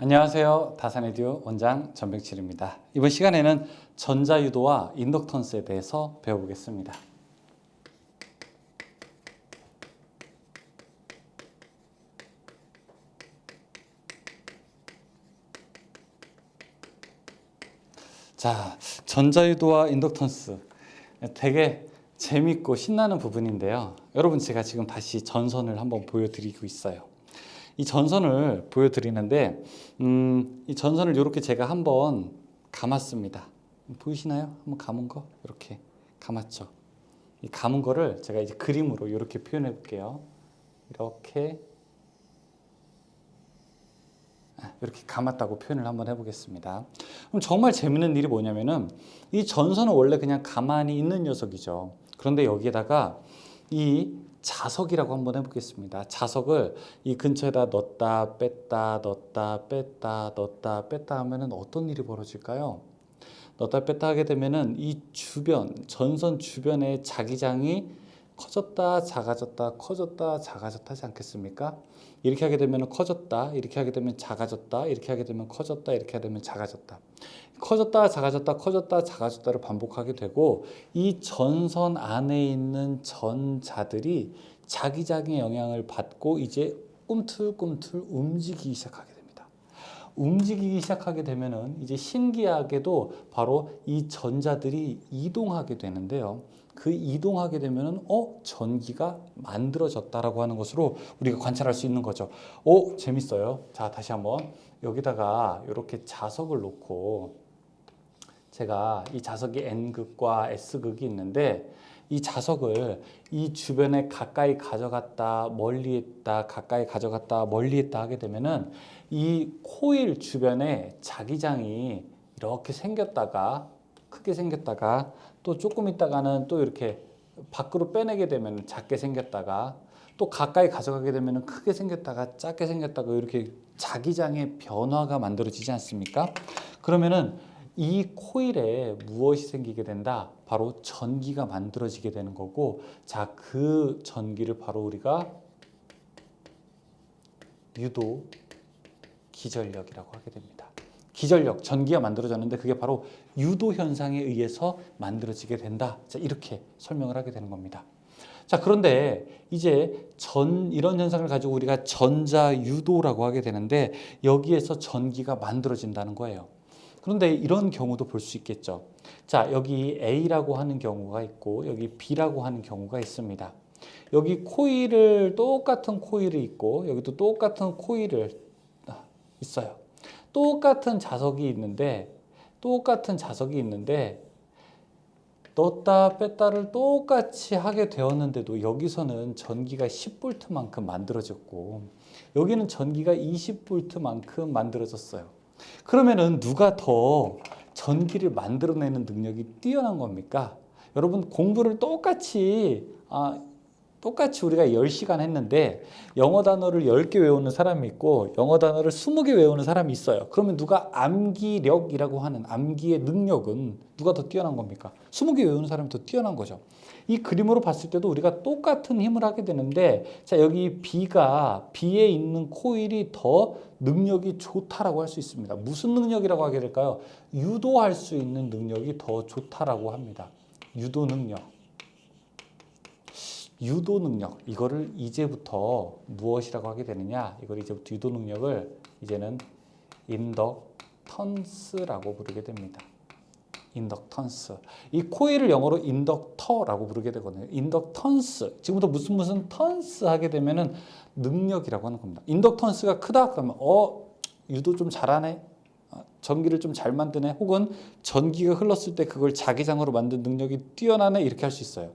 안녕하세요. 다산에듀 원장 전백칠입니다. 이번 시간에는 전자유도와 인덕턴스에 대해서 배워보겠습니다. 자, 전자유도와 인덕턴스 되게 재밌고 신나는 부분인데요. 여러분, 제가 지금 다시 전선을 한번 보여드리고 있어요. 이 전선을 보여드리는데 이 전선을 이렇게 제가 한번 감았습니다. 보이시나요? 한번 감은 거 이렇게 감았죠. 이 감은 거를 제가 이제 그림으로 이렇게 표현해 볼게요. 이렇게 감았다고 표현을 한번 해보겠습니다. 그럼 정말 재밌는 일이 뭐냐면은 이 전선은 원래 그냥 가만히 있는 녀석이죠. 그런데 여기에다가 이 자석이라고 한번 해보겠습니다. 자석을 이 근처에다 넣었다 뺐다 넣었다 뺐다 넣었다 뺐다 하면은 어떤 일이 벌어질까요? 넣었다 뺐다 하게 되면은 이 주변, 전선 주변의 자기장이 커졌다 작아졌다 커졌다 작아졌다 하지 않겠습니까? 이렇게 하게 되면 커졌다, 이렇게 하게 되면 작아졌다, 이렇게 하게 되면 커졌다, 이렇게 하게 되면 작아졌다. 커졌다 작아졌다 커졌다 작아졌다를 반복하게 되고, 이 전선 안에 있는 전자들이 자기장의 영향을 받고 이제 꿈틀꿈틀 움직이기 시작하게 됩니다. 움직이기 시작하게 되면은 이제 신기하게도 바로 이 전자들이 이동하게 되는데요. 그 이동하게 되면은 전기가 만들어졌다라고 하는 것으로 우리가 관찰할 수 있는 거죠. 재밌어요. 자, 다시 한번 여기다가 이렇게 자석을 놓고, 제가 이 자석이 N극과 S극이 있는데 이 자석을 이 주변에 가까이 가져갔다 멀리 했다 가까이 가져갔다 멀리 했다 하게 되면은 이 코일 주변에 자기장이 이렇게 생겼다가 크게 생겼다가 또 조금 있다가는 또 이렇게 밖으로 빼내게 되면 작게 생겼다가 또 가까이 가져가게 되면 크게 생겼다가 작게 생겼다가 이렇게 자기장의 변화가 만들어지지 않습니까? 그러면은 이 코일에 무엇이 생기게 된다? 바로 전기가 만들어지게 되는 거고, 자, 그 전기를 바로 우리가 유도 기전력이라고 하게 됩니다. 기전력, 전기가 만들어졌는데 그게 바로 유도 현상에 의해서 만들어지게 된다. 자, 이렇게 설명을 하게 되는 겁니다. 자, 그런데 이제 이런 현상을 가지고 우리가 전자유도라고 하게 되는데 여기에서 전기가 만들어진다는 거예요. 그런데 이런 경우도 볼 수 있겠죠. 자, 여기 A라고 하는 경우가 있고 여기 B라고 하는 경우가 있습니다. 여기 똑같은 코일이 있고 여기도 똑같은 코일을 있어요. 똑같은 자석이 있는데 넣었다 뺐다를 똑같이 하게 되었는데도 여기서는 전기가 10V만큼 만들어졌고 여기는 전기가 20V만큼 만들어졌어요. 그러면은 누가 더 전기를 만들어내는 능력이 뛰어난 겁니까? 여러분, 공부를 똑같이 우리가 10시간 했는데 영어 단어를 10개 외우는 사람이 있고 영어 단어를 20개 외우는 사람이 있어요. 그러면 누가 암기력이라고 하는 암기의 능력은 누가 더 뛰어난 겁니까? 20개 외우는 사람이 더 뛰어난 거죠. 이 그림으로 봤을 때도 우리가 똑같은 힘을 하게 되는데, 자, 여기 B에 있는 코일이 더 능력이 좋다라고 할 수 있습니다. 무슨 능력이라고 하게 될까요? 유도할 수 있는 능력이 더 좋다라고 합니다. 유도 능력, 이거를 이제부터 무엇이라고 하게 되느냐? 이걸 이제부터 유도 능력을 이제는 인덕턴스라고 부르게 됩니다. 인덕턴스. 이 코일을 영어로 인덕터라고 부르게 되거든요. 인덕턴스. 지금부터 무슨 턴스 하게 되면은 능력이라고 하는 겁니다. 인덕턴스가 크다 그러면 유도 좀 잘하네. 전기를 좀 잘 만드네. 혹은 전기가 흘렀을 때 그걸 자기장으로 만든 능력이 뛰어나네. 이렇게 할 수 있어요.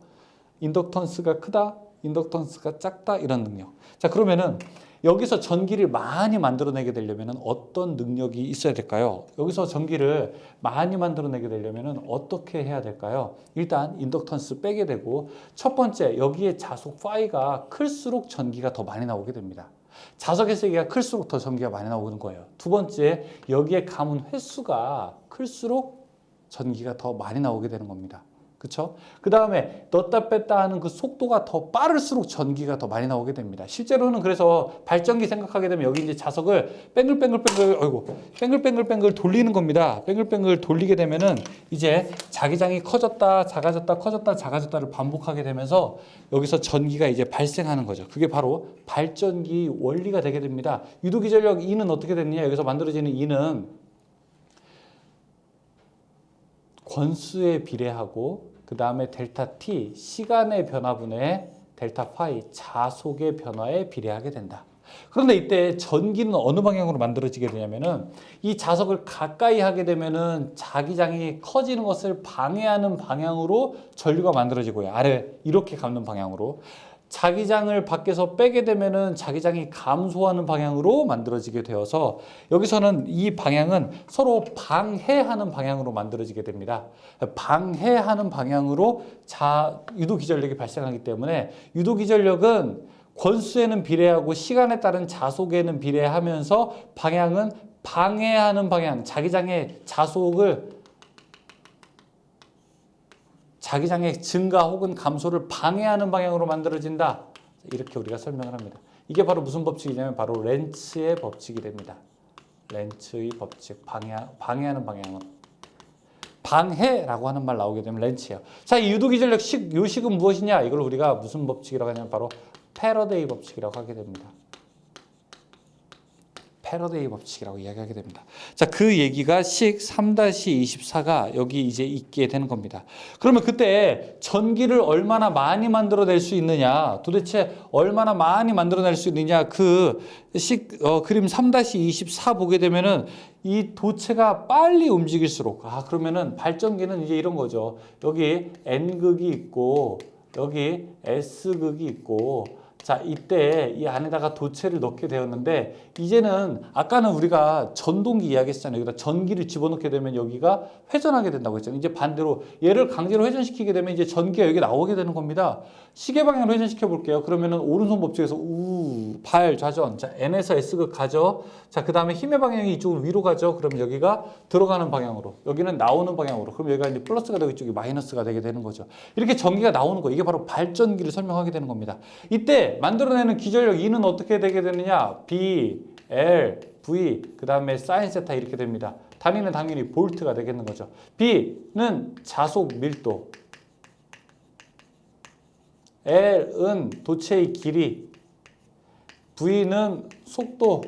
인덕턴스가 크다, 인덕턴스가 작다, 이런 능력. 자, 그러면은 여기서 전기를 많이 만들어내게 되려면 어떤 능력이 있어야 될까요? 여기서 전기를 많이 만들어내게 되려면 어떻게 해야 될까요? 일단 인덕턴스 빼게 되고, 첫 번째, 여기에 자석 파이가 클수록 전기가 더 많이 나오게 됩니다. 자석의 세기가 클수록 더 전기가 많이 나오는 거예요. 두 번째, 여기에 감은 횟수가 클수록 전기가 더 많이 나오게 되는 겁니다. 그쵸? 그 다음에 넣었다 뺐다 하는 그 속도가 더 빠를수록 전기가 더 많이 나오게 됩니다. 실제로는 그래서 발전기 생각하게 되면 여기 이제 자석을 뺑글뺑글 돌리는 겁니다. 뺑글뺑글 돌리게 되면은 이제 자기장이 커졌다, 작아졌다, 커졌다, 작아졌다를 반복하게 되면서 여기서 전기가 이제 발생하는 거죠. 그게 바로 발전기 원리가 되게 됩니다. 유도기전력 E는 어떻게 됐느냐? 여기서 만들어지는 E는 권수에 비례하고 그 다음에 델타 t 시간의 변화분의 델타 파이 자속의 변화에 비례하게 된다. 그런데 이때 전기는 어느 방향으로 만들어지게 되냐면은 이 자석을 가까이 하게 되면은 자기장이 커지는 것을 방해하는 방향으로 전류가 만들어지고요. 아래 이렇게 감는 방향으로. 자기장을 밖에서 빼게 되면은 자기장이 감소하는 방향으로 만들어지게 되어서 여기서는 이 방향은 서로 방해하는 방향으로 만들어지게 됩니다. 방해하는 방향으로 유도기전력이 발생하기 때문에 유도기전력은 권수에는 비례하고 시간에 따른 자속에는 비례하면서 방향은 방해하는 방향, 자기장의 증가 혹은 감소를 방해하는 방향으로 만들어진다. 이렇게 우리가 설명을 합니다. 이게 바로 무슨 법칙이냐면 바로 렌츠의 법칙이 됩니다. 렌츠의 법칙, 방해하는 방향은. 방해라고 하는 말 나오게 되면 렌츠예요. 자, 이 유도기전력 요 식은 무엇이냐? 이걸 우리가 무슨 법칙이라고 하냐면 바로 패러데이 법칙이라고 하게 됩니다. 패러데이 법칙이라고 이야기하게 됩니다. 자, 그 얘기가 식 3-24가 여기 이제 있게 되는 겁니다. 그러면 그때 전기를 얼마나 많이 만들어낼 수 있느냐, 도대체 얼마나 많이 만들어낼 수 있느냐, 그 그림 3-24 보게 되면은 이 도체가 빨리 움직일수록, 그러면은 발전기는 이제 이런 거죠. 여기 N극이 있고, 여기 S극이 있고, 자, 이때 이 안에다가 도체를 넣게 되었는데 이제는 아까는 우리가 전동기 이야기했잖아요. 여기다 전기를 집어넣게 되면 여기가 회전하게 된다고 했잖아요. 이제 반대로 얘를 강제로 회전시키게 되면 이제 전기가 여기 나오게 되는 겁니다. 시계 방향으로 회전시켜 볼게요. 그러면은 오른손 법칙에서 발 좌전. 자, N에서 S극 가죠. 자, 그 다음에 힘의 방향이 이쪽으로 위로 가죠. 그럼 여기가 들어가는 방향으로, 여기는 나오는 방향으로. 그럼 여기가 이제 플러스가 되고 이쪽이 마이너스가 되게 되는 거죠. 이렇게 전기가 나오는 거. 이게 바로 발전기를 설명하게 되는 겁니다. 이때 만들어내는 기전력 E는 어떻게 되게 되느냐? B, L, V, 그 다음에 사인 세타 이렇게 됩니다. 단위는 당연히 볼트가 되겠는 거죠. B는 자속 밀도, L은 도체의 길이, V는 속도,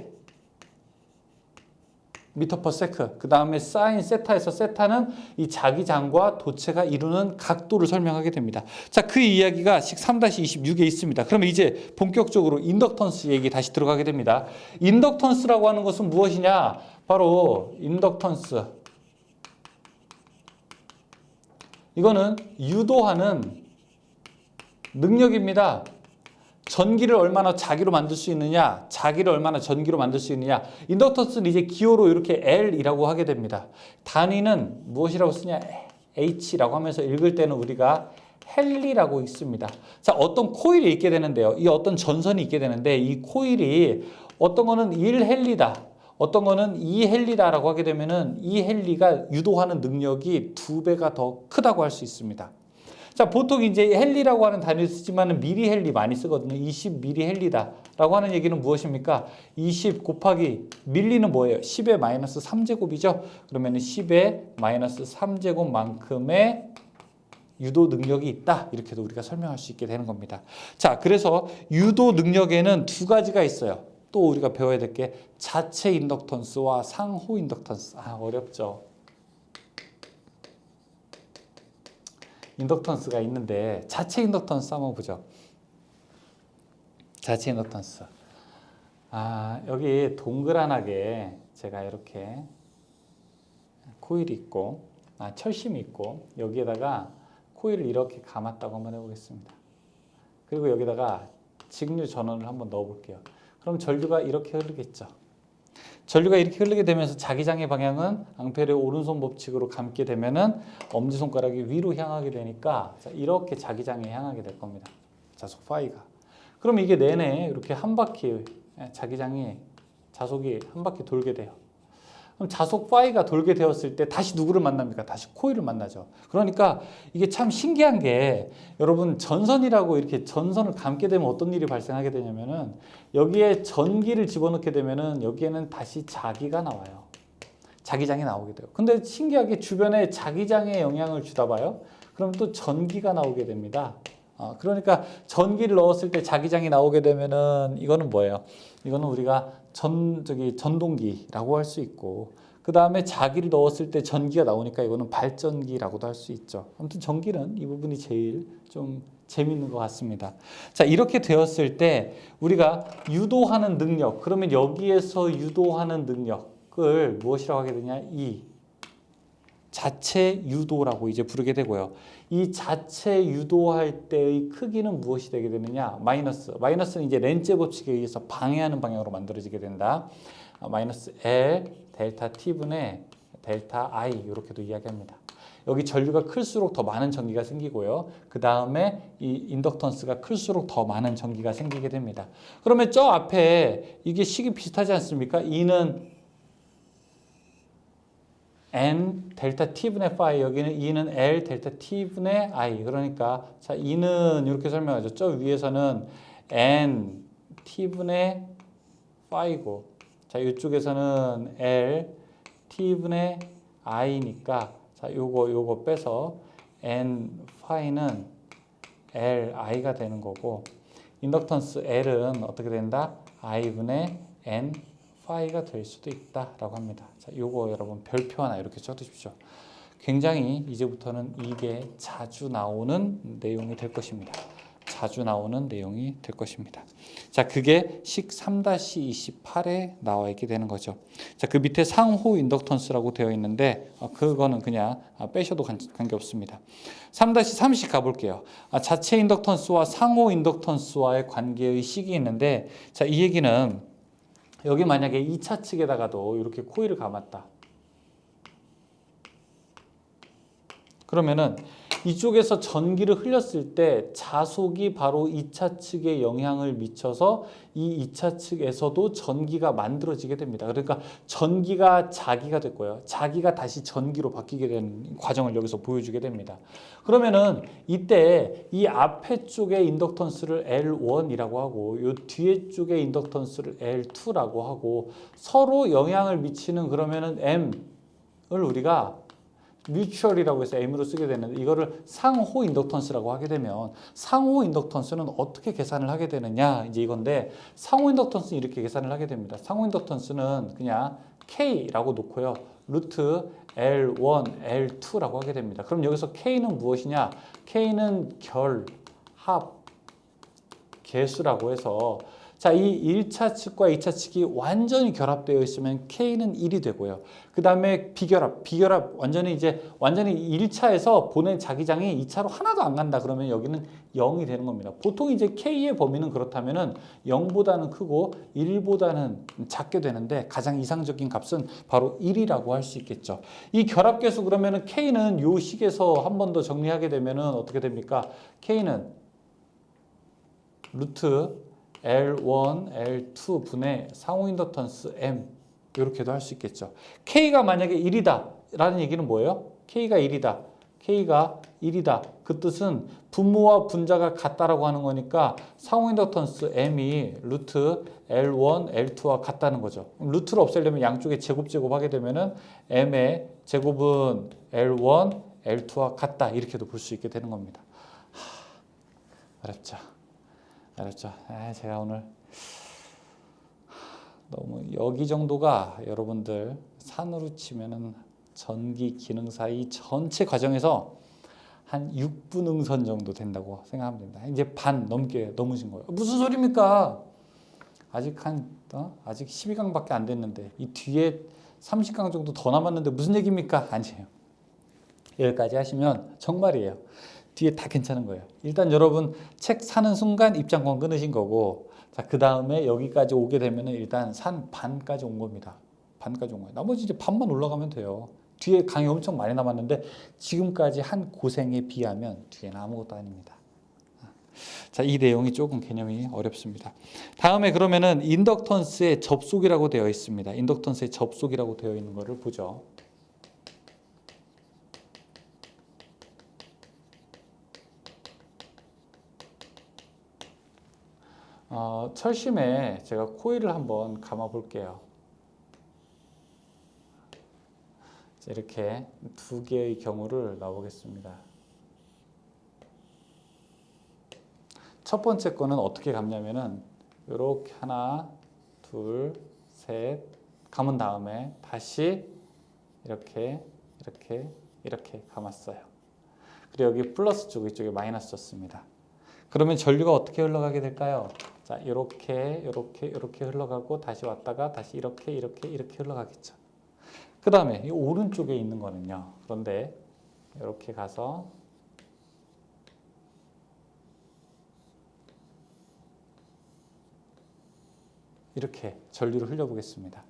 미터 퍼 세컨. 그 다음에 사인 세타에서 세타는 이 자기장과 도체가 이루는 각도를 설명하게 됩니다. 자, 그 이야기가 식 3-26에 있습니다. 그러면 이제 본격적으로 인덕턴스 얘기 다시 들어가게 됩니다. 인덕턴스라고 하는 것은 무엇이냐? 바로 인덕턴스. 이거는 유도하는 능력입니다. 전기를 얼마나 자기로 만들 수 있느냐, 자기를 얼마나 전기로 만들 수 있느냐. 인덕턴스는 이제 기호로 이렇게 L이라고 하게 됩니다. 단위는 무엇이라고 쓰냐? H라고 하면서 읽을 때는 우리가 헨리라고 읽습니다. 자, 어떤 코일이 있게 되는데요. 이 어떤 전선이 있게 되는데 이 코일이 어떤 거는 1헨리다. 어떤 거는 2헨리다라고 하게 되면은 2헨리가 유도하는 능력이 2배가 더 크다고 할 수 있습니다. 자, 보통 이제 헨리라고 하는 단위를 쓰지만은 미리 헨리 많이 쓰거든요. 20 미리 헨리다라고 하는 얘기는 무엇입니까? 20 곱하기 밀리는 뭐예요? 10의 마이너스 3제곱이죠. 그러면은 10의 마이너스 3제곱만큼의 유도 능력이 있다. 이렇게도 우리가 설명할 수 있게 되는 겁니다. 자, 그래서 유도 능력에는 두 가지가 있어요. 또 우리가 배워야 될 게 자체 인덕턴스와 상호 인덕턴스. 어렵죠. 인덕턴스가 있는데 자체 인덕턴스 한번 보죠. 자체 인덕턴스. 여기 동그란하게 제가 이렇게 코일이 있고 철심이 있고 여기에다가 코일을 이렇게 감았다고 한번 해보겠습니다. 그리고 여기다가 직류 전원을 한번 넣어 볼게요. 그럼 전류가 이렇게 흐르겠죠. 전류가 이렇게 흐르게 되면서 자기장의 방향은 앙페르의 오른손 법칙으로 감게 되면은 엄지손가락이 위로 향하게 되니까 이렇게 자기장에 향하게 될 겁니다. 자속 파이가. 그럼 이게 내내 이렇게 한 바퀴 자기장이 자속이 한 바퀴 돌게 돼요. 그럼 자속 파이가 돌게 되었을 때 다시 누구를 만납니까? 다시 코일을 만나죠. 그러니까 이게 참 신기한 게 여러분 전선이라고 이렇게 전선을 감게 되면 어떤 일이 발생하게 되냐면은 여기에 전기를 집어넣게 되면은 여기에는 다시 자기가 나와요. 자기장이 나오게 돼요. 근데 신기하게 주변에 자기장에 영향을 주다 봐요. 그럼 또 전기가 나오게 됩니다. 그러니까 전기를 넣었을 때 자기장이 나오게 되면은 이거는 뭐예요? 이거는 우리가 전동기라고 할 수 있고, 그 다음에 자기를 넣었을 때 전기가 나오니까 이거는 발전기라고도 할 수 있죠. 아무튼 전기는 이 부분이 제일 좀 재밌는 것 같습니다. 자, 이렇게 되었을 때 우리가 유도하는 능력, 그러면 여기에서 유도하는 능력을 무엇이라고 하게 되냐? 자체 유도라고 이제 부르게 되고요. 이 자체 유도할 때의 크기는 무엇이 되게 되느냐? 마이너스는 이제 렌츠의 법칙에 의해서 방해하는 방향으로 만들어지게 된다. 마이너스 L 델타 T분의 델타 I 이렇게도 이야기합니다. 여기 전류가 클수록 더 많은 전기가 생기고요. 그 다음에 이 인덕턴스가 클수록 더 많은 전기가 생기게 됩니다. 그러면 저 앞에 이게 식이 비슷하지 않습니까? E는 N 델타 T분의 파이, 여기는 E는 L 델타 T분의 I. 그러니까 자, E는 이렇게 설명하죠. 저 위에서는 N T분의 파이고, 자, 이쪽에서는 L T분의 I니까 자, 요거 빼서 N 파이는 L I가 되는 거고, 인덕턴스 L은 어떻게 된다? I분의 N 파이가 될 수도 있다라고 합니다. 자, 요거 여러분 별표 하나 이렇게 써두십시오. 굉장히 이제부터는 이게 자주 나오는 내용이 될 것입니다. 자주 나오는 내용이 될 것입니다. 자, 그게 식 3-28에 나와 있게 되는 거죠. 자, 그 밑에 상호 인덕턴스라고 되어 있는데 그거는 그냥 빼셔도 관계없습니다. 3-30 가볼게요. 자체 인덕턴스와 상호 인덕턴스와의 관계의 식이 있는데, 자, 이 얘기는 여기 만약에 2차 측에다가도 이렇게 코일을 감았다. 그러면은 이쪽에서 전기를 흘렸을 때 자속이 바로 2차 측에 영향을 미쳐서 이 2차 측에서도 전기가 만들어지게 됩니다. 그러니까 전기가 자기가 됐고요. 자기가 다시 전기로 바뀌게 되는 과정을 여기서 보여주게 됩니다. 그러면은 이때 이 앞에 쪽의 인덕턴스를 L1이라고 하고 이 뒤에 쪽의 인덕턴스를 L2라고 하고 서로 영향을 미치는 그러면은 M을 우리가 뮤추얼이라고 해서 M으로 쓰게 되는데, 이거를 상호 인덕턴스라고 하게 되면 상호 인덕턴스는 어떻게 계산을 하게 되느냐, 이제 이건데 상호 인덕턴스는 이렇게 계산을 하게 됩니다. 상호 인덕턴스는 그냥 K라고 놓고요. 루트 L1, L2라고 하게 됩니다. 그럼 여기서 K는 무엇이냐? K는 결, 합, 개수라고 해서, 자, 이 1차 측과 2차 측이 완전히 결합되어 있으면 K는 1이 되고요. 그 다음에 비결합 완전히 1차에서 보낸 자기장이 2차로 하나도 안 간다. 그러면 여기는 0이 되는 겁니다. 보통 이제 K의 범위는 그렇다면은 0보다는 크고 1보다는 작게 되는데 가장 이상적인 값은 바로 1이라고 할 수 있겠죠. 이 결합계수 그러면은 K는 요 식에서 한 번 더 정리하게 되면은 어떻게 됩니까? K는 루트 L1, L2 분의 상호 인덕턴스 M 이렇게도 할 수 있겠죠. K가 만약에 1이다 라는 얘기는 뭐예요? K가 1이다. K가 1이다. 그 뜻은 분모와 분자가 같다라고 하는 거니까 상호 인덕턴스 M이 루트 L1, L2와 같다는 거죠. 루트를 없애려면 양쪽에 제곱 하게 되면은 M의 제곱은 L1, L2와 같다. 이렇게도 볼 수 있게 되는 겁니다. 어렵죠. 제가 오늘 너무 여기 정도가 여러분들 산으로 치면은 전기 기능사 이 전체 과정에서 한 6분 응선 정도 된다고 생각하면 됩니다. 이제 반 넘게 넘으신 거예요. 무슨 소리입니까? 아직 12강밖에 안 됐는데 이 뒤에 30강 정도 더 남았는데 무슨 얘기입니까? 아니에요. 여기까지 하시면 정말이에요. 뒤에 다 괜찮은 거예요. 일단 여러분 책 사는 순간 입장권 끊으신 거고, 자, 그 다음에 여기까지 오게 되면은 일단 산 반까지 온 겁니다. 반까지 온 거예요. 나머지 이제 반만 올라가면 돼요. 뒤에 강의 엄청 많이 남았는데 지금까지 한 고생에 비하면 뒤에는 아무것도 아닙니다. 자, 자, 이 내용이 조금 개념이 어렵습니다. 다음에 그러면은 인덕턴스의 접속이라고 되어 있습니다. 인덕턴스의 접속이라고 되어 있는 것을 보죠. 철심에 제가 코일을 한번 감아 볼게요. 이렇게 두 개의 경우를 놔보겠습니다. 첫 번째 거는 어떻게 감냐면은 이렇게 하나, 둘, 셋 감은 다음에 다시 이렇게 감았어요. 그리고 여기 플러스 쪽 이쪽에 마이너스 줬습니다. 그러면 전류가 어떻게 흘러가게 될까요? 자, 이렇게 흘러가고 다시 왔다가 다시 이렇게 흘러가겠죠. 그 다음에 이 오른쪽에 있는 거는요. 그런데 이렇게 가서 이렇게 전류를 흘려보겠습니다.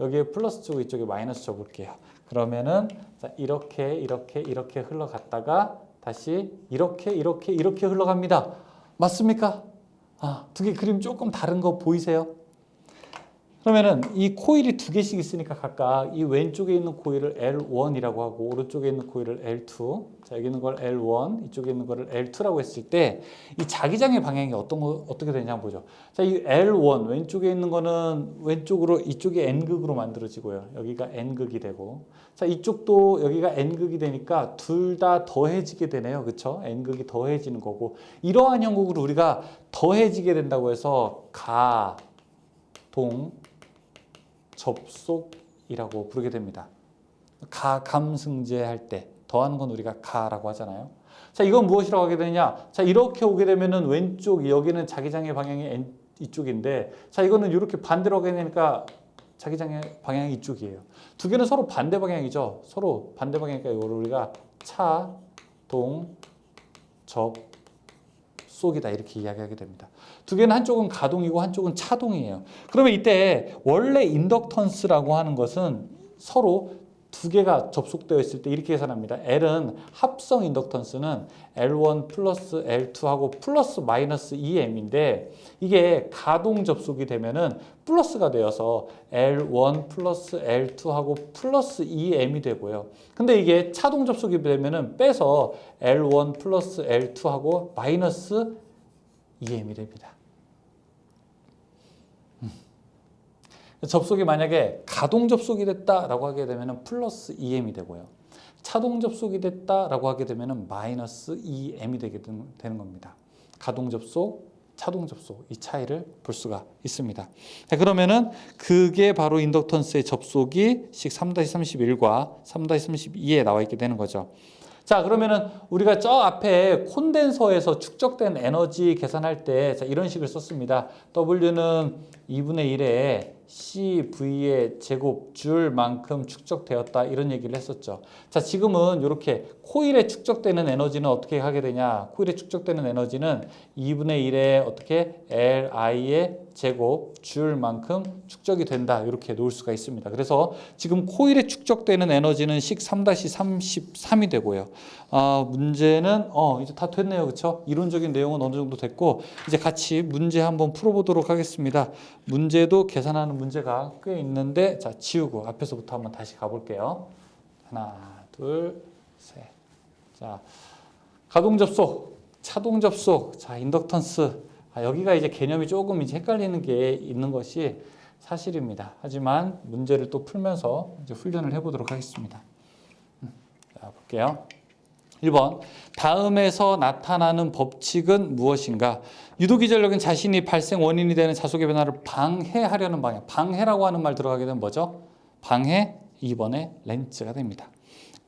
여기에 플러스 쪽 이쪽에 마이너스 줘볼게요. 그러면은 자, 이렇게 흘러갔다가 다시 이렇게 흘러갑니다. 맞습니까? 두 개 그림 조금 다른 거 보이세요? 그러면은 이 코일이 두 개씩 있으니까 각각 이 왼쪽에 있는 코일을 L1이라고 하고 오른쪽에 있는 코일을 L2, 자 여기 있는 걸 L1, 이쪽에 있는 거를 L2라고 했을 때 이 자기장의 방향이 어떻게 되냐 한번 보죠. 자, 이 L1 왼쪽에 있는 거는 왼쪽으로 이쪽이 N극으로 만들어지고요. 여기가 N극이 되고, 자 이쪽도 여기가 N극이 되니까 둘 다 더해지게 되네요. 그렇죠? N극이 더해지는 거고, 이러한 형국을 우리가 더해지게 된다고 해서 가동 접속이라고 부르게 됩니다. 감승제 할 때 더하는 건 우리가 가라고 하잖아요. 자, 이건 무엇이라고 하게 되느냐? 자, 이렇게 오게 되면은 왼쪽 여기는 자기장의 방향이 이쪽인데, 자, 이거는 이렇게 반대로 하게 되니까 자기장의 방향이 이쪽이에요. 두 개는 서로 반대 방향이죠. 서로 반대 방향이니까 이걸 우리가 차동 접속이다 이렇게 이야기하게 됩니다. 두 개는 한쪽은 가동이고 한쪽은 차동이에요. 그러면 이때 원래 인덕턴스라고 하는 것은 서로 두 개가 접속되어 있을 때 이렇게 계산합니다. L은 합성 인덕턴스는 L1 플러스 L2하고 플러스 마이너스 2M인데 이게 가동 접속이 되면은 플러스가 되어서 L1 플러스 L2하고 플러스 2M이 되고요. 근데 이게 차동 접속이 되면은 빼서 L1 플러스 L2하고 마이너스 2M이 됩니다. 접속이 만약에 가동 접속이 됐다라고 하게 되면 플러스 2M이 되고요. 차동 접속이 됐다라고 하게 되면 마이너스 2M이 되는 겁니다. 가동 접속, 차동 접속 이 차이를 볼 수가 있습니다. 자, 그러면은 그게 바로 인덕턴스의 접속이 식 3-31과 3-32에 나와 있게 되는 거죠. 자, 그러면은 우리가 저 앞에 콘덴서에서 축적된 에너지 계산할 때 자, 이런 식을 썼습니다. W는 2분의 1에 CV의 제곱 줄만큼 축적되었다 이런 얘기를 했었죠. 자, 지금은 이렇게 코일에 축적되는 에너지는 어떻게 하게 되냐? 코일에 축적되는 에너지는 2분의 1에 어떻게 LI의 제곱 줄만큼 축적이 된다 이렇게 놓을 수가 있습니다. 그래서 지금 코일에 축적되는 에너지는 식 3-33이 되고요. 문제는 이제 다 됐네요. 그렇죠? 이론적인 내용은 어느 정도 됐고 이제 같이 문제 한번 풀어보도록 하겠습니다. 문제도 계산하는 문제가 꽤 있는데 자, 지우고 앞에서부터 한번 다시 가볼게요. 하나, 둘, 셋. 자, 가동 접속, 차동 접속, 자, 인덕턴스. 여기가 이제 개념이 조금 이제 헷갈리는 게 있는 것이 사실입니다. 하지만 문제를 또 풀면서 이제 훈련을 해보도록 하겠습니다. 자, 볼게요. 1번, 다음에서 나타나는 법칙은 무엇인가? 유도기 전력은 자신이 발생 원인이 되는 자속의 변화를 방해하려는 방향. 방해라고 하는 말 들어가게 되면 뭐죠? 방해, 2번에 렌즈가 됩니다.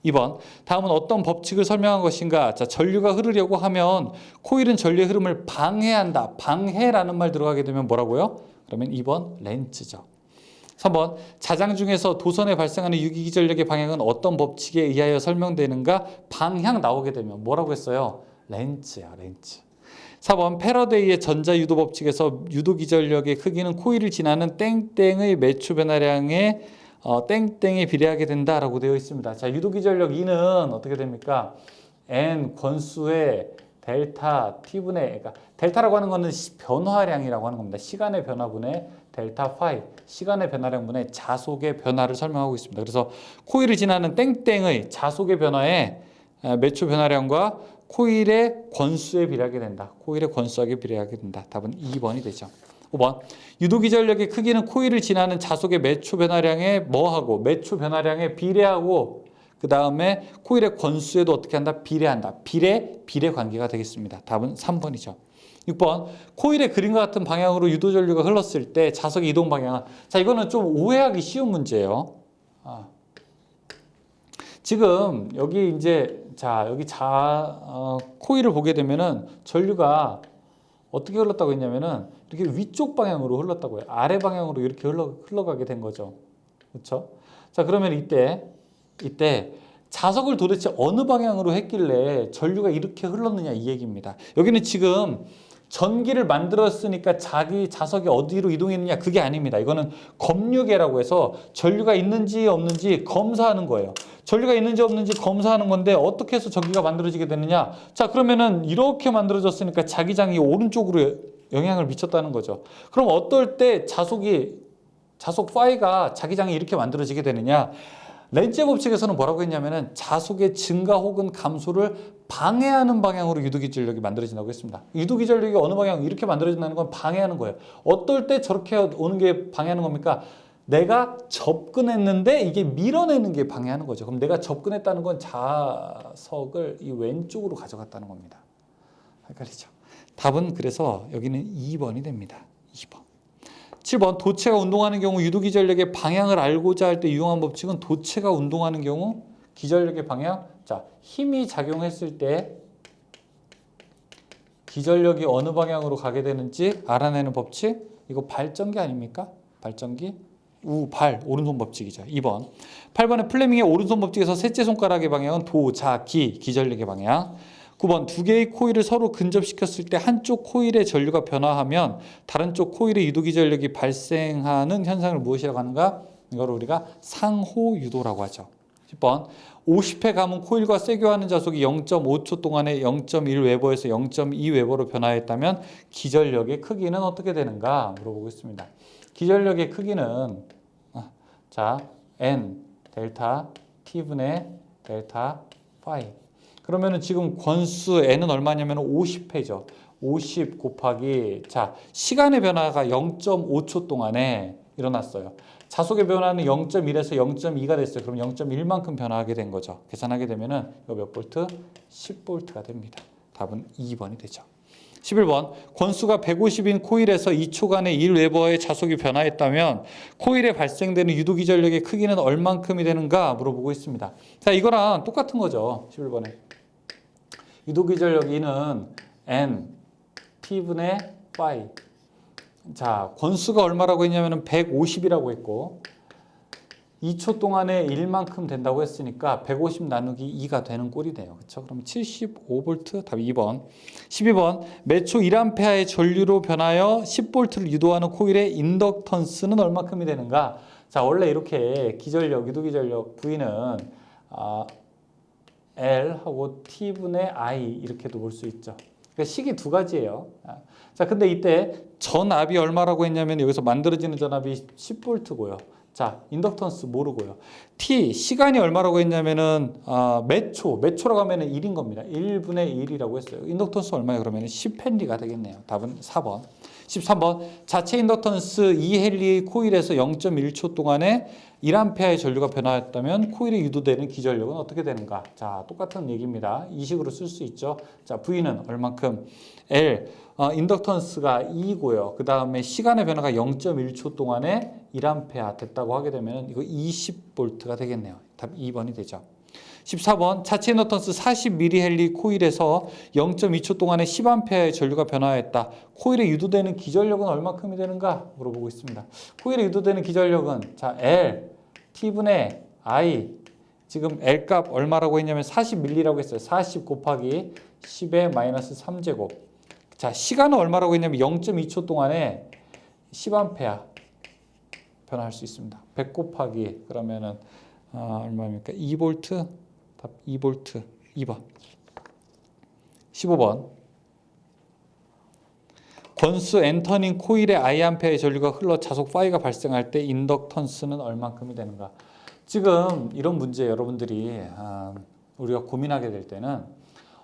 2번, 다음은 어떤 법칙을 설명한 것인가? 자, 전류가 흐르려고 하면 코일은 전류의 흐름을 방해한다. 방해라는 말 들어가게 되면 뭐라고요? 그러면 2번 렌즈죠. 3번, 자장 중에서 도선에 발생하는 유기기 전력의 방향은 어떤 법칙에 의하여 설명되는가? 방향 나오게 되면 뭐라고 했어요? 렌즈야, 렌즈. 4번, 패러데이의 전자유도 법칙에서 유도기 전력의 크기는 코일을 지나는 땡땡의 매초 변화량에 땡땡에 비례하게 된다라고 되어 있습니다. 자, 유도기 전력 E는 어떻게 됩니까? N 권수의 델타 t분의, 그러니까 델타라고 하는 거는 변화량이라고 하는 겁니다. 시간의 변화분의 델타 파이, 시간의 변화량분의 자속의 변화를 설명하고 있습니다. 그래서 코일을 지나는 땡땡의 자속의 변화에 매초 변화량과 코일의 권수에 비례하게 된다. 코일의 권수하게 비례하게 된다. 답은 2번이 되죠. 5번. 유도기 전력의 크기는 코일을 지나는 자속의 매초 변화량에 뭐하고 매초 변화량에 비례하고 그 다음에 코일의 권수에도 어떻게 한다? 비례한다. 비례 관계가 되겠습니다. 답은 3번이죠. 6번. 코일의 그림과 같은 방향으로 유도 전류가 흘렀을 때 자석의 이동 방향은, 자, 이거는 좀 오해하기 쉬운 문제예요. 지금 여기 이제 여기 코일을 보게 되면은 전류가 어떻게 흘렀다고 했냐면은 이렇게 위쪽 방향으로 흘렀다고요. 아래 방향으로 이렇게 흘러가게 된 거죠. 그렇죠? 자, 그러면 이때 자석을 도대체 어느 방향으로 했길래 전류가 이렇게 흘렀느냐 이 얘기입니다. 여기는 지금 전기를 만들었으니까 자기 자석이 어디로 이동했느냐 그게 아닙니다. 이거는 검류계라고 해서 전류가 있는지 없는지 검사하는 거예요. 전류가 있는지 없는지 검사하는 건데 어떻게 해서 전기가 만들어지게 되느냐. 자, 그러면은 이렇게 만들어졌으니까 자기장이 오른쪽으로 영향을 미쳤다는 거죠. 그럼 어떨 때 자석 파이가 자기장이 이렇게 만들어지게 되느냐. 렌츠의 법칙에서는 뭐라고 했냐면은 자속의 증가 혹은 감소를 방해하는 방향으로 유도기 전력이 만들어진다고 했습니다. 유도기 전력이 어느 방향 이렇게 만들어진다는 건 방해하는 거예요. 어떨 때 저렇게 오는 게 방해하는 겁니까? 내가 접근했는데 이게 밀어내는 게 방해하는 거죠. 그럼 내가 접근했다는 건 자석을 이 왼쪽으로 가져갔다는 겁니다. 헷갈리죠? 답은 그래서 여기는 2번이 됩니다. 2번. 7번. 도체가 운동하는 경우 유도기 전력의 방향을 알고자 할 때 유용한 법칙은 도체가 운동하는 경우 기전력의 방향. 자, 힘이 작용했을 때 기전력이 어느 방향으로 가게 되는지 알아내는 법칙. 이거 발전기 아닙니까? 발전기. 오른손 법칙이죠. 2번. 8번에 플레밍의 오른손 법칙에서 셋째 손가락의 방향은 기전력의 방향. 9번. 두 개의 코일을 서로 근접시켰을 때 한쪽 코일의 전류가 변화하면 다른 쪽 코일의 유도기 전력이 발생하는 현상을 무엇이라고 하는가? 이걸 우리가 상호유도라고 하죠. 10번. 50회 감은 코일과 쇠교하는 자속이 0.5초 동안에 0.1웨버에서 0.2웨버로 변화했다면 기전력의 크기는 어떻게 되는가 물어보고 있습니다. 기전력의 크기는 N 델타 T분의 델타 파이. 그러면은 지금 권수 N은 얼마냐면 50회죠. 50 곱하기 시간의 변화가 0.5초 동안에 일어났어요. 자속의 변화는 0.1에서 0.2가 됐어요. 그럼 0.1만큼 변화하게 된 거죠. 계산하게 되면은 이거 몇 볼트? 10볼트가 됩니다. 답은 2번이 되죠. 11번. 권수가 150인 코일에서 2초간에 1웨버의 자속이 변화했다면 코일에 발생되는 유도기 전력의 크기는 얼만큼이 되는가 물어보고 있습니다. 자, 이거랑 똑같은 거죠. 11번에. 유도기 전력 E는 N T분의 파이. 자, 권수가 얼마라고 했냐면 150이라고 했고 2초 동안에 1만큼 된다고 했으니까 150 나누기 2가 되는 꼴이네요. 그렇죠? 그럼 75V 답 2번. 12번. 매초 1A의 전류로 변하여 10V를 유도하는 코일의 인덕턴스는 얼마큼이 되는가? 자, 원래 이렇게 유도기 전력 V는 L하고 T분의 I 이렇게도 볼 수 있죠. 그러니까 식이 두 가지예요. 자, 근데 이때 전압이 얼마라고 했냐면 여기서 만들어지는 전압이 10V고요. 자, 인덕턴스 모르고요. T, 시간이 얼마라고 했냐면은 매초라고 하면은 1인 겁니다. 1분의 1이라고 했어요. 인덕턴스 얼마예요? 그러면은 10헨리가 되겠네요. 답은 4번. 13번. 자체 인덕턴스 2헨리의 코일에서 0.1초 동안에 1A의 전류가 변화했다면 코일에 유도되는 기전력은 어떻게 되는가? 자, 똑같은 얘기입니다. 이 식으로 쓸 수 있죠. 자, V는 얼만큼? L, 인덕턴스가 2고요. 그 다음에 시간의 변화가 0.1초 동안에 1A 됐다고 하게 되면 이거 20V가 되겠네요. 답 2번이 되죠. 14번. 자체 인덕턴스 40mH 코일에서 0.2초 동안에 10A의 전류가 변화했다. 코일에 유도되는 기전력은 얼마큼이 되는가 물어보고 있습니다. 코일에 유도되는 기전력은 L T분의 I. 지금 L 값 얼마라고 했냐면 40mL라고 했어요. 40 곱하기 10의 마이너스 3제곱. 자, 시간은 얼마라고 했냐면 0.2초 동안에 10A 변화할 수 있습니다. 100 곱하기 그러면은 얼마입니까? 2V. 답 2V. 2번. 15번. 권수 N턴인 코일의 I암페어의 전류가 흘러 자속 파이가 발생할 때 인덕턴스는 얼만큼이 되는가? 지금 이런 문제 여러분들이 우리가 고민하게 될 때는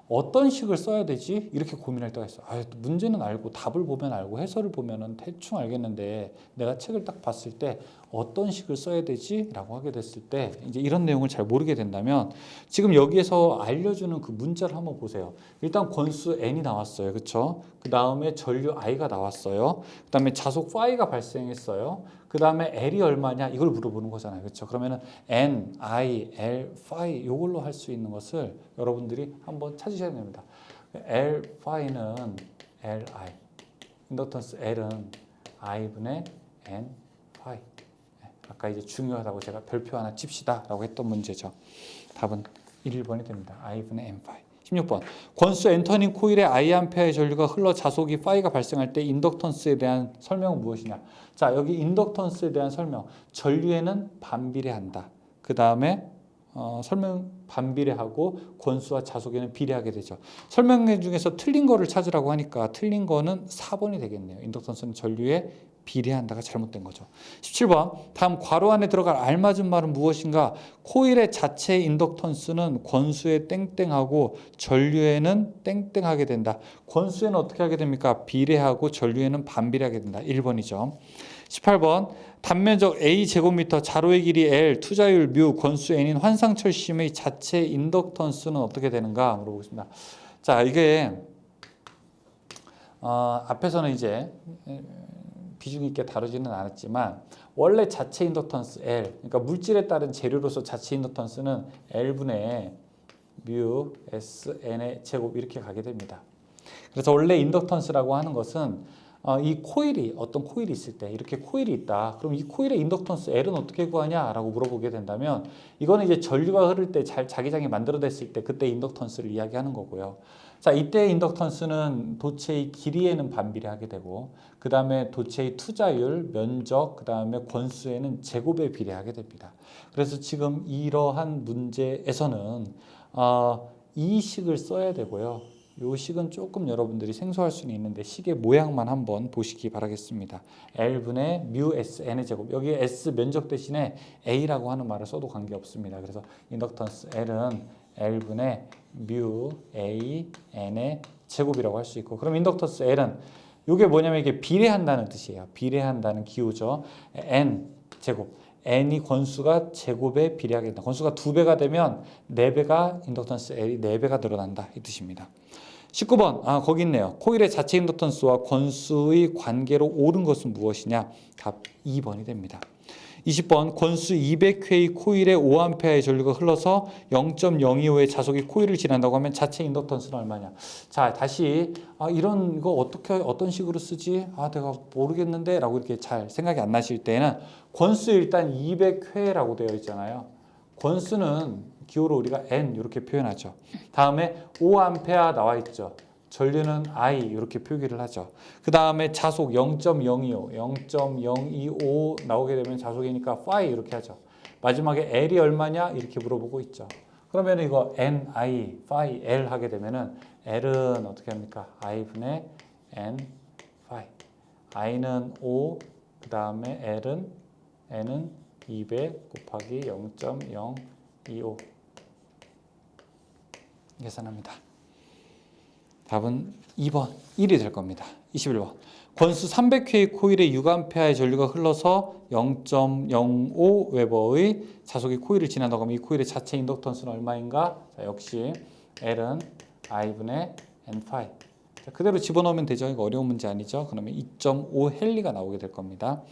어떤 식을 써야 되지? 이렇게 고민할 때가 있어요. 문제는 알고 답을 보면 알고 해설을 보면은 대충 알겠는데 내가 책을 딱 봤을 때 어떤 식을 써야 되지? 라고 하게 됐을 때 이제 이런 내용을 잘 모르게 된다면 지금 여기에서 알려주는 그 문자를 한번 보세요. 일단 권수 N이 나왔어요. 그렇죠? 그 다음에 전류 I가 나왔어요. 그 다음에 자속 파이가 발생했어요. 그 다음에 L이 얼마냐? 이걸 물어보는 거잖아요. 그렇죠? 그러면은 N, I, L, 파이 이걸로 할 수 있는 것을 여러분들이 한번 찾으셔야 됩니다. L, 파이는 Li, 인덕턴스 L은 I분의 N, 파이. 아까 이제 중요하다고 제가 별표 하나 칩시다 라고 했던 문제죠. 답은 1번이 됩니다. I분의 N, 파이. 16번. 권수 N턴인 코일의 I암페어의 전류가 흘러 자속이 파이가 발생할 때 인덕턴스에 대한 설명은 무엇이냐? 자, 여기 인덕턴스에 대한 설명. 전류에는 반비례한다. 그 다음에 설명 반비례하고 권수와 자속에는 비례하게 되죠. 설명 중에서 틀린 거를 찾으라고 하니까 틀린 거는 4번이 되겠네요. 인덕턴스는 전류에 비례한다가 잘못된 거죠. 17번. 다음 괄호 안에 들어갈 알맞은 말은 무엇인가? 코일의 자체 인덕턴스는 권수에 땡땡하고 전류에는 땡땡하게 된다. 권수에는 어떻게 하게 됩니까? 비례하고 전류에는 반비례하게 된다. 1번이죠. 18번. 단면적 A제곱미터 자로의 길이 L, 투자율 뮤, 권수 N인 환상철심의 자체 인덕턴스는 어떻게 되는가 물어보겠습니다. 자, 이게 앞에서는 이제 비중 있게 다루지는 않았지만 원래 자체 인덕턴스 L, 그러니까 물질에 따른 재료로서 자체 인덕턴스는 L분의 뮤 S N의 제곱 이렇게 가게 됩니다. 그래서 원래 인덕턴스라고 하는 것은 이 코일이 어떤 코일이 있을 때 이렇게 코일이 있다. 그럼 이 코일의 인덕턴스 L은 어떻게 구하냐라고 물어보게 된다면 이거는 이제 전류가 흐를 때 자기장이 만들어졌을 때 그때 인덕턴스를 이야기하는 거고요. 자, 이때 인덕턴스는 도체의 길이에는 반비례하게 되고 그 다음에 도체의 투자율, 면적, 그 다음에 권수에는 제곱에 비례하게 됩니다. 그래서 지금 이러한 문제에서는 이 식을 써야 되고요. 이 식은 조금 여러분들이 생소할 수는 있는데 식의 모양만 한번 보시기 바라겠습니다. L분의 뮤 S N의 제곱. 여기 S 면적 대신에 A라고 하는 말을 써도 관계없습니다. 그래서 인덕턴스 L은 L분의 뮤 A N의 제곱이라고 할 수 있고, 그럼 인덕턴스 L은 이게 뭐냐면 이게 비례한다는 뜻이에요. 비례한다는 기호죠. N 제곱. N이 권수가 제곱에 비례하게 된다. 권수가 2배가 되면 4배가 인덕턴스 L이 4배가 늘어난다. 이 뜻입니다. 19번. 거기 있네요. 코일의 자체 인덕턴스와 권수의 관계로 옳은 것은 무엇이냐? 답 2번이 됩니다. 20번. 권수 200회의 코일에 5A의 전류가 흘러서 0.025의 자속이 코일을 지난다고 하면 자체 인덕턴스는 얼마냐? 자, 다시 이런 거 어떤 식으로 쓰지? 내가 모르겠는데 라고 이렇게 잘 생각이 안 나실 때는 권수 일단 200회라고 되어 있잖아요. 권수는 기호로 우리가 N 이렇게 표현하죠. 다음에 5A 나와 있죠. 전류는 I 이렇게 표기를 하죠. 그 다음에 자속 0.025 나오게 되면 자속이니까 phi 이렇게 하죠. 마지막에 L이 얼마냐 이렇게 물어보고 있죠. 그러면 이거 N, I, phi, L 하게 되면은 L은 어떻게 합니까? I분의 N, phi. I는 5, 그 다음에 N은 200 곱하기 0.025 계산합니다. 답은 2번, 1이 될 겁니다. 21번. 권수 300회의 코일에 6A의 전류가 흘러서 0.05웨버의 자속이 코일을 지난다고 하면 이 코일의 자체 인덕턴스는 얼마인가? 자, 역시 L은 I분의 N5. 그대로 집어넣으면 되죠. 이거 어려운 문제 아니죠. 그러면 2.5 헨리가 나오게 될 겁니다.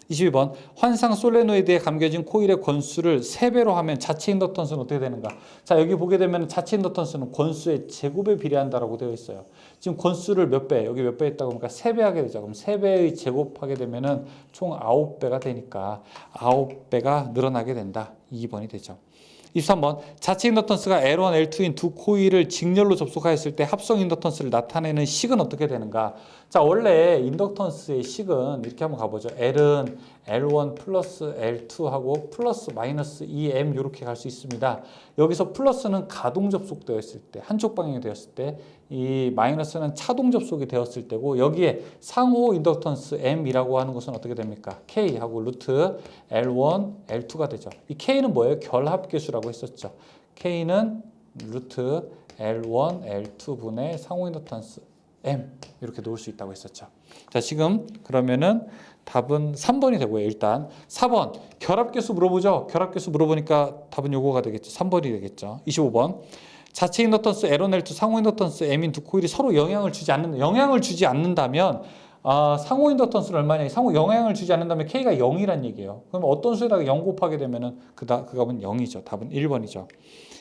22번. 환상 솔레노이드에 감겨진 코일의 권수를 3배로 하면 자체 인덕턴스는 어떻게 되는가? 자, 여기 보게 되면 자체 인덕턴스는 권수의 제곱에 비례한다라고 되어 있어요. 지금 권수를 몇 배, 여기 몇 배 했다고 하니까 3배 하게 되죠. 그럼 3배의 제곱하게 되면은 총 9배가 되니까 9배가 늘어나게 된다. 2번이 되죠. 23번. 자체 인덕턴스가 L1, L2인 두 코일을 직렬로 접속하였을 때 합성 인덕턴스를 나타내는 식은 어떻게 되는가? 자, 원래 인덕턴스의 식은 이렇게 한번 가보죠. L은 L1 플러스 L2 하고 플러스 마이너스 2M 이렇게 갈 수 있습니다. 여기서 플러스는 가동 접속되어 있을 때, 한쪽 방향이 되었을 때, 이 마이너스는 차동 접속이 되었을 때고, 여기에 상호 인덕턴스 M이라고 하는 것은 어떻게 됩니까? K하고 루트 L1, L2가 되죠. 이 K는 뭐예요? 결합계수라고 했었죠. K는 루트 L1, L2분의 상호 인덕턴스 M 이렇게 놓을 수 있다고 했었죠. 자, 지금 그러면은 답은 3번이 되고요. 일단 4번 결합계수 물어보죠. 결합계수 물어보니까 답은 요거가 되겠죠. 3번이 되겠죠. 25번 자체 인덕턴스 L1, L2 상호 인덕턴스 M인 두 코일이 서로 영향을 주지 않는다면 상호 인덕턴스는 얼마냐? 상호 영향을 주지 않는다면 K가 0이란 얘기예요. 그럼 어떤 수에다가 0 곱하게 되면은 그 값은 0이죠. 답은 1번이죠.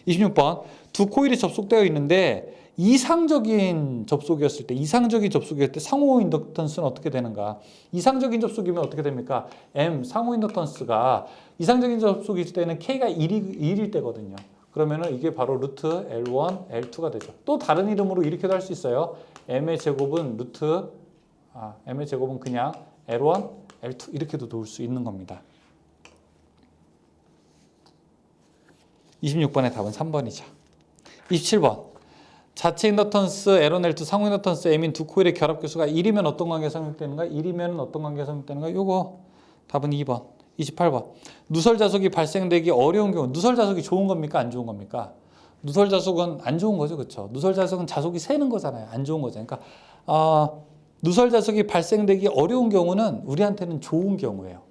26번 두 코일이 접속되어 있는데 이상적인 접속이었을 때 상호 인덕턴스는 어떻게 되는가? 이상적인 접속이면 어떻게 됩니까? M 상호 인덕턴스가 이상적인 접속일 때는 K가 1일 때거든요. 그러면은 이게 바로 루트 L1, L2가 되죠. 또 다른 이름으로 이렇게도 할 수 있어요. M의 제곱은 M의 제곱은 그냥 L1, L2 이렇게도 놓을 수 있는 겁니다. 26번의 답은 3번이죠. 27번 자체 인덕턴스 L1, L2 상호 인덕턴스 M인 두 코일의 결합계수가 1이면 어떤 관계가 성립되는가? 1이면 어떤 관계가 성립되는가? 요거 답은 2번. 28번 누설 자속이 발생되기 어려운 경우 누설 자속이 좋은 겁니까? 안 좋은 겁니까? 누설 자속은 안 좋은 거죠. 그렇죠? 누설 자속은 자속이 새는 거잖아요. 안 좋은 거죠. 그러니까 누설 자속이 발생되기 어려운 경우는 우리한테는 좋은 경우예요.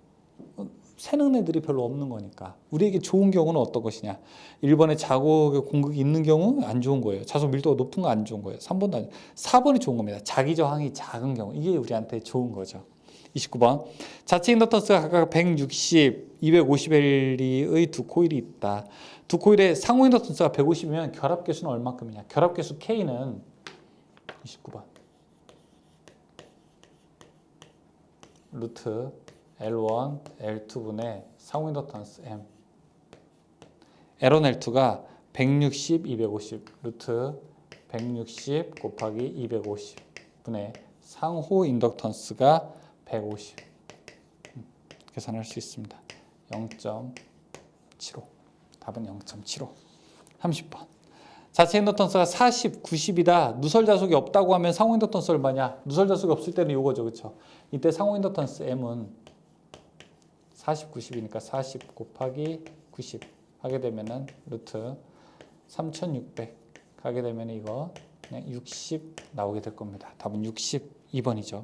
새는 애들이 별로 없는 거니까. 우리에게 좋은 경우는 어떤 것이냐? 1번에 자곡의 공극이 있는 경우 안 좋은 거예요. 자속 밀도가 높은 거 안 좋은 거예요. 3번도 아니에요. 4번이 좋은 겁니다. 자기 저항이 작은 경우. 이게 우리한테 좋은 거죠. 29번 자체 인덕턴스가 각각 160, 250L의 두 코일이 있다. 두 코일의 상호 인덕턴스가 150이면 결합계수는 얼마큼이냐? 결합계수 K는 29번 루트 L1, L2분의 상호 인덕턴스 M L1, L2가 160, 250 루트 160 곱하기 250분의 상호 인덕턴스가 150 계산할 수 있습니다. 0.75 답은 0.75 30번 자체 인덕턴스가 40, 90이다. 누설 자속이 없다고 하면 상호 인덕턴스 얼마냐? 누설 자속이 없을 때는 이거죠. 그렇죠? 이때 상호 인덕턴스 M은 40, 90이니까 40 곱하기 90 하게 되면은 루트 3600 하게 되면 이거 그냥 60 나오게 될 겁니다. 답은 62번이죠.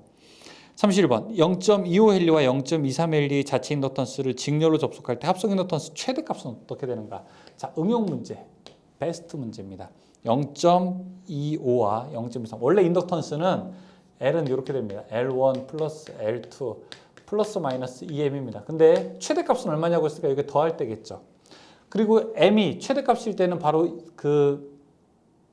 31번 0.25헬리와 0.23헬리 자체 인덕턴스를 직렬로 접속할 때 합성 인덕턴스 최대값은 어떻게 되는가? 자, 응용 문제, 베스트 문제입니다. 0.25와 0.23 원래 인덕턴스는 L은 이렇게 됩니다. L1 플러스 L2 플러스 마이너스 EM입니다. 근데 최대값은 얼마냐고 했으니까 이게 더할 때겠죠. 그리고 M이 최대값일 때는 바로 그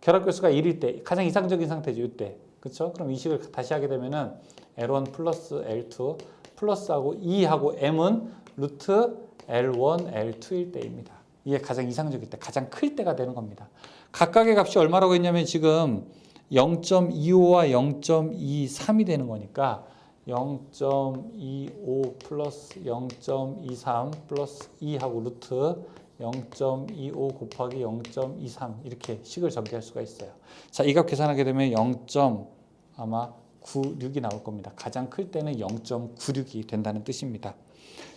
결합계수가 1일 때 가장 이상적인 상태죠. 이때. 그렇죠? 그럼 이 식을 다시 하게 되면은 L1 플러스 L2 플러스하고 2하고 M은 루트 L1, L2일 때입니다. 이게 가장 이상적일 때, 가장 클 때가 되는 겁니다. 각각의 값이 얼마라고 했냐면 지금 0.25와 0.23이 되는 거니까 0.25 플러스 0.23 플러스 2하고 루트 0.25 곱하기 0.23 이렇게 식을 전개할 수가 있어요. 자, 이 값 계산하게 되면 0.96이 나올 겁니다. 가장 클 때는 0.96이 된다는 뜻입니다.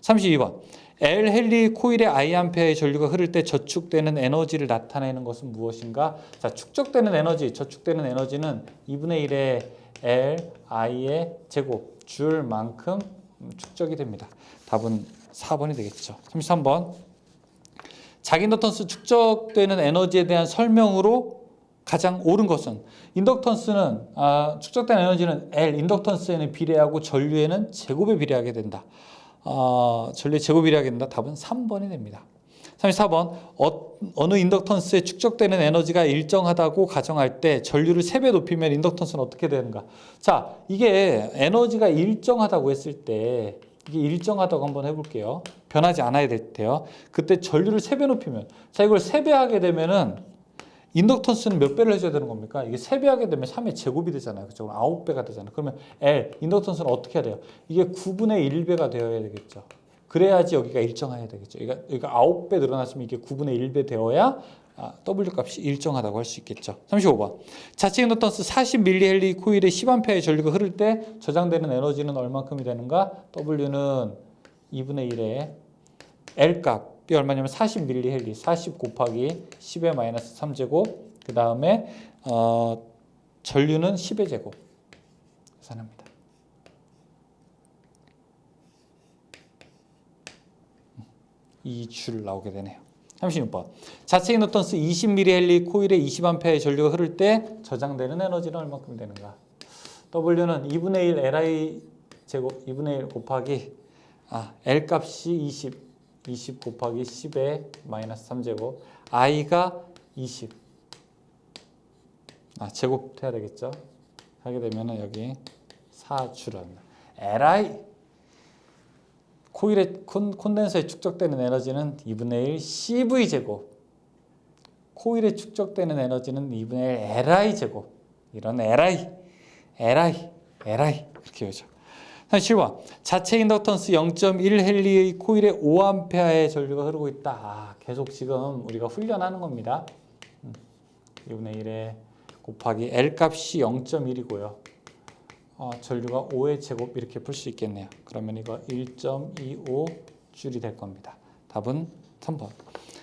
32번 L 헨리 코일의 I암페어의 전류가 흐를 때 저축되는 에너지를 나타내는 것은 무엇인가? 자, 축적되는 에너지, 저축되는 에너지는 2분의 1의 L, I의 제곱 줄만큼 축적이 됩니다. 답은 4번이 되겠죠. 33번 자기 인덕턴스 축적되는 에너지에 대한 설명으로 가장 옳은 것은 인덕턴스는 축적된 에너지는 L 인덕턴스에는 비례하고 전류에는 제곱에 비례하게 된다. 전류의 제곱에 비례하게 된다. 답은 3번이 됩니다. 34번 어느 인덕턴스에 축적되는 에너지가 일정하다고 가정할 때 전류를 3배 높이면 인덕턴스는 어떻게 되는가? 자, 이게 에너지가 일정하다고 했을 때 이게 일정하다고 한번 해볼게요. 변하지 않아야 될 때요. 그때 전류를 3배 높이면 자, 이걸 3배 하게 되면은 인덕턴스는 몇 배를 해줘야 되는 겁니까? 이게 3배 하게 되면 3의 제곱이 되잖아요. 그죠? 9배가 되잖아요. 그러면 L 인덕턴스는 어떻게 해야 돼요? 이게 9분의 1배가 되어야 되겠죠. 그래야지 여기가 일정해야 되겠죠. 여기가 9배 늘어났으면 이게 9분의 1배 되어야 W 값이 일정하다고 할 수 있겠죠. 35번. 자체 인덕턴스 40mH 코일에 10A의 전류가 흐를 때 저장되는 에너지는 얼마큼이 되는가? W는 2분의 1에 L 값이 얼마냐면 40mH, 40 곱하기 10의 마이너스 3제곱, 그 다음에 전류는 10의 제곱 계산합니다. 이 줄 나오게 되네요. 36번. 자체 인덕턴스 20mH 코일에 20A의 전류가 흐를 때 저장되는 에너지는 얼마큼 되는가? W는 2분의 1 Li 제곱 2분의 1 곱하기 L 값이 20 곱하기 10의 마이너스 3제곱, I가 20 제곱 해야 되겠죠? 하게 되면은 여기 4줄은 Li 코일의 콘덴서에 축적되는 에너지는 2분의 1 CV 제곱, 코일에 축적되는 에너지는 2분의 1 Li 제곱, 이런 Li 이렇게 외우죠. 37번. 자체 인덕턴스 0.1헬리의 코일에 5A의 전류가 흐르고 있다. 계속 지금 우리가 훈련하는 겁니다. 2분의 1에 곱하기 L 값이 0.1이고요. 전류가 5의 제곱 이렇게 풀 수 있겠네요. 그러면 이거 1.25줄이 될 겁니다. 답은 3번.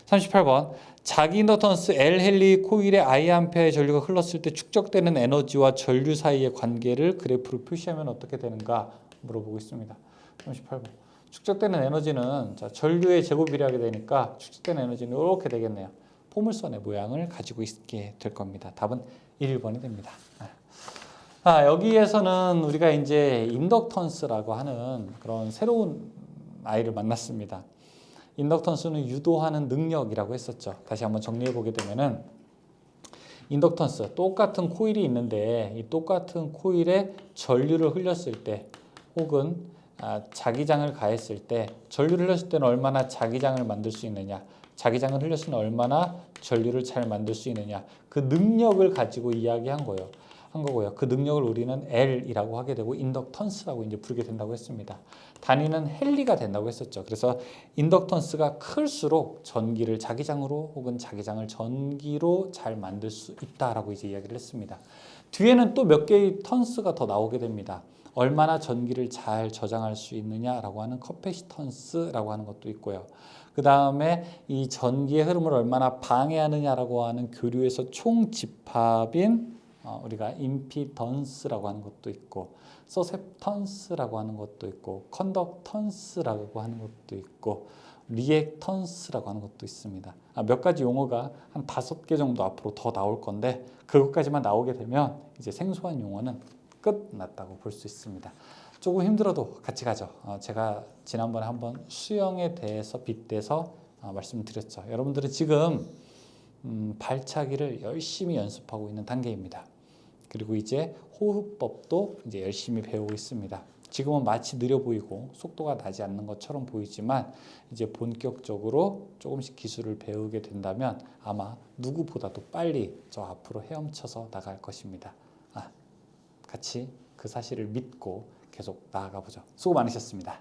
38번. 자기 인덕턴스 L 헬리 코일에 Iam페어의 전류가 흘렀을 때 축적되는 에너지와 전류 사이의 관계를 그래프로 표시하면 어떻게 되는가 물어보고 있습니다. 38번. 축적되는 에너지는 전류의 제곱이라 하게 되니까 축적되는 에너지는 이렇게 되겠네요. 포물선의 모양을 가지고 있게 될 겁니다. 답은 1번이 됩니다. 여기에서는 우리가 이제 인덕턴스라고 하는 그런 새로운 아이를 만났습니다. 인덕턴스는 유도하는 능력이라고 했었죠. 다시 한번 정리해 보게 되면은 인덕턴스, 똑같은 코일이 있는데 이 똑같은 코일에 전류를 흘렸을 때 혹은 자기장을 가했을 때, 전류를 흘렸을 때는 얼마나 자기장을 만들 수 있느냐, 자기장을 흘렸을 때는 얼마나 전류를 잘 만들 수 있느냐, 그 능력을 가지고 이야기한 거예요. 그 능력을 우리는 L이라고 하게 되고 인덕턴스라고 이제 부르게 된다고 했습니다. 단위는 헬리가 된다고 했었죠. 그래서 인덕턴스가 클수록 전기를 자기장으로 혹은 자기장을 전기로 잘 만들 수 있다라고 이제 이야기를 했습니다. 뒤에는 또 몇 개의 턴스가 더 나오게 됩니다. 얼마나 전기를 잘 저장할 수 있느냐라고 하는 커패시턴스라고 하는 것도 있고요. 그 다음에 이 전기의 흐름을 얼마나 방해하느냐라고 하는 교류에서 총 집합인 우리가 임피던스라고 하는 것도 있고, 서셉턴스라고 하는 것도 있고, 컨덕턴스라고 하는 것도 있고, 리액턴스라고 하는 것도 있습니다. 몇 가지 용어가 한 5개 정도 앞으로 더 나올 건데 그것까지만 나오게 되면 이제 생소한 용어는 끝났다고 볼 수 있습니다. 조금 힘들어도 같이 가죠. 제가 지난번에 한번 수영에 대해서 빗대서 말씀드렸죠. 여러분들은 지금 발차기를 열심히 연습하고 있는 단계입니다. 그리고 이제 호흡법도 이제 열심히 배우고 있습니다. 지금은 마치 느려 보이고 속도가 나지 않는 것처럼 보이지만 이제 본격적으로 조금씩 기술을 배우게 된다면 아마 누구보다도 빨리 저 앞으로 헤엄쳐서 나갈 것입니다. 같이 그 사실을 믿고 계속 나아가 보죠. 수고 많으셨습니다.